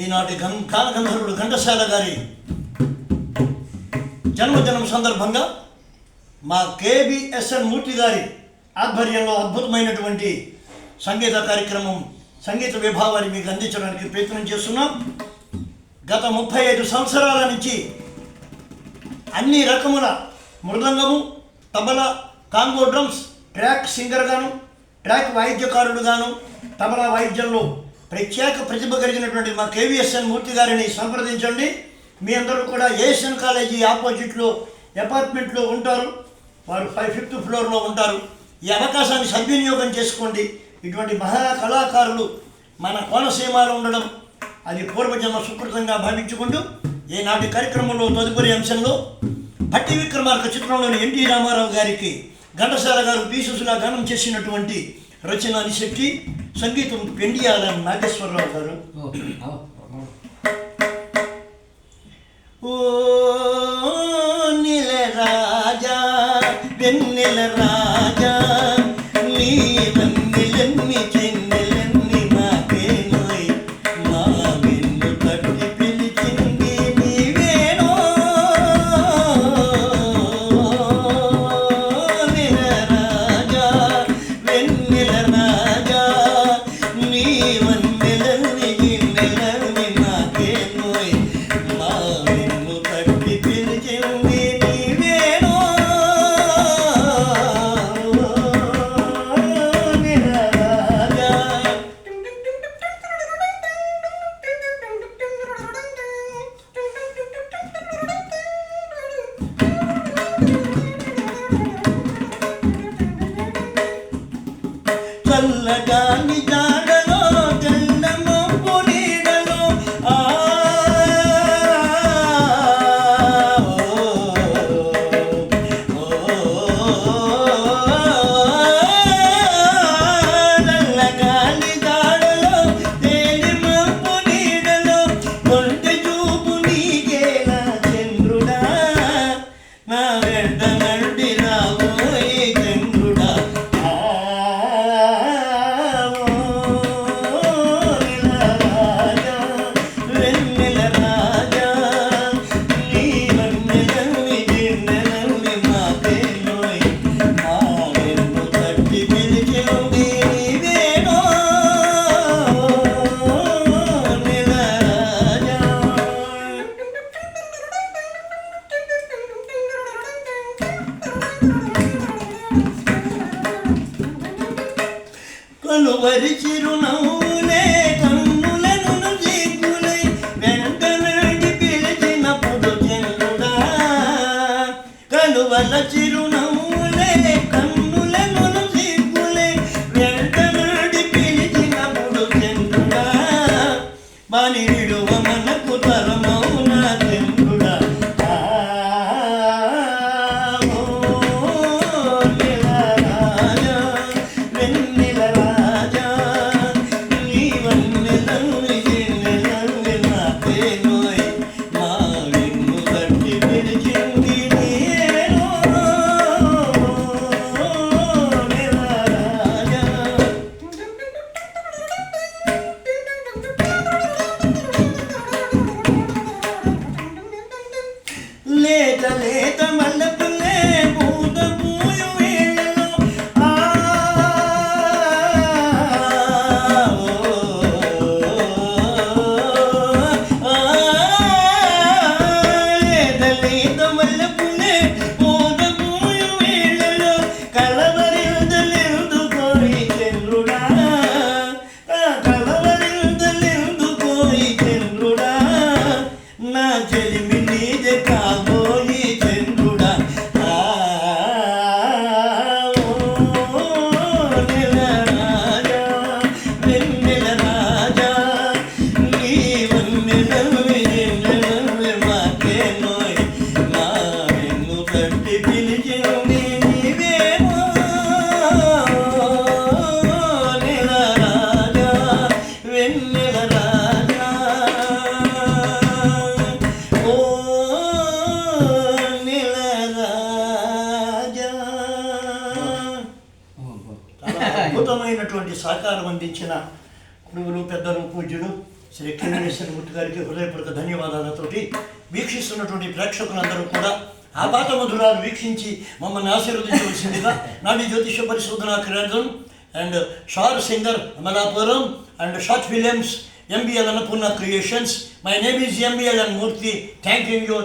ఈనాటి గానగంధర్వుడు ఘంటసాల గారి జన్మదినం సందర్భంగా మా కేబిఎస్ఎన్ మూర్తి గారి ఆధ్వర్యంలో అద్భుతమైనటువంటి సంగీత కార్యక్రమం, సంగీత విభావాన్ని మీకు అందించడానికి ప్రయత్నం చేస్తున్నాం. గత 35 సంవత్సరాల నుంచి అన్ని రకముల మృదంగము, తబలా, కాంగో డ్రమ్స్, ట్రాక్ సింగర్గాను, ట్రాక్ వాయిద్యకారుడుగాను, తబలా వాయిద్యంలో ప్రత్యేక ప్రతిభ కలిగినటువంటి మా కేవీఎస్ఎన్ మూర్తి గారిని సంప్రదించండి. మీ అందరూ కూడా ఏఎస్ఎన్ కాలేజీ ఆపోజిట్లో అపార్ట్మెంట్లో ఉంటారు. వారు 5th ఫ్లోర్లో ఉంటారు. ఈ అవకాశాన్ని సద్వినియోగం చేసుకోండి. ఇటువంటి మహా కళాకారులు మన కోనసీమలో ఉండడం అది పూర్వజన్మ సుకృతంగా భావించుకుంటూ ఈనాటి కార్యక్రమంలో తదుపరి అంశంలో భట్టి విక్రమార్క చిత్రంలోని ఎన్టీ రామారావు గారికి ఘంటసాల గారు పీసులా గానం చేసినటువంటి రచన అనిశెట్టి, సంగీతం పెండియాల నాగేశ్వరరావు గారు. ఓ నీల రాజా వెన్నెల రాజా నీ వన్నెలన్నీ చెన్నెలన్నీ నాకేనోయ్, మా వెన్ను తట్టి పిలిచింది నీవేనో. నీల రాజా వెన్నెల రాజా నీ వన్నెలన్నీ చెన్నెలన్నీ నాకేనోయ్, మా వెన్ను తట్టి పిలిచింది నీవేనో. చల్లగాని జాడలో జెండమొప్పు నీడలో చల్లగాని జాడలో తేలిమొప్పు నీడలో కొంటె చూపు నీకేలా చంద్రుడా, నా వెంట నడి రాబోయే చంద్రుడా. కలువరి చిరునవ్వులే కన్నులను జిగ్గులై వెంట నడి పిలిచినప్పుడు చంద్రుడా, కలువల చిరునవ్వులే కన్నులను జిగ్గులై వెంట నడి పిలిచినప్పుడు చంద్రుడా, బాని విడువ మనకు తరమౌనా చంద్రుడా. లేత లేత మల్లెపుల్లే పూత పూయు వేళలో లేత లేత మల్లెపుల్లే పూత పూయు వేళలో కలవరిందలెందుకోయి చంద్రుడా, కలవరిందలెందుకోయి చంద్రుడా, నా చెలిమి నీదే కాబోయి చంద్రుడా. నీల రాజా వెన్నెల రాజా నీ వన్నెలవి ఎన్నెలవి మాకేనోయ్, నా వెన్ను తట్టి పిలిచింది నీవేమో. నీల రాజా వెన్నెల రాజా ఓ నీల రాజా. చాలా అద్భుతమైనటువంటి సహకారం అందించిన గురువులు, పెద్దలు, పూజ్యులు శ్రీ కెఎస్ఎన్ మూర్తి గారికి హృదయపూర్వక ధన్యవాదాలతోటి వీక్షిస్తున్నటువంటి ప్రేక్షకులందరూ కూడా ఆపాత మధురాలు వీక్షించి మమ్మల్ని ఆశీర్వదించవలసిందిగా నాడి జ్యోతిష పరిశోధన కేంద్రం అండ్ షార్ singer Amalapuram and short films MBL Annapurna Creations. My name is MBL and Murthy. Thank you.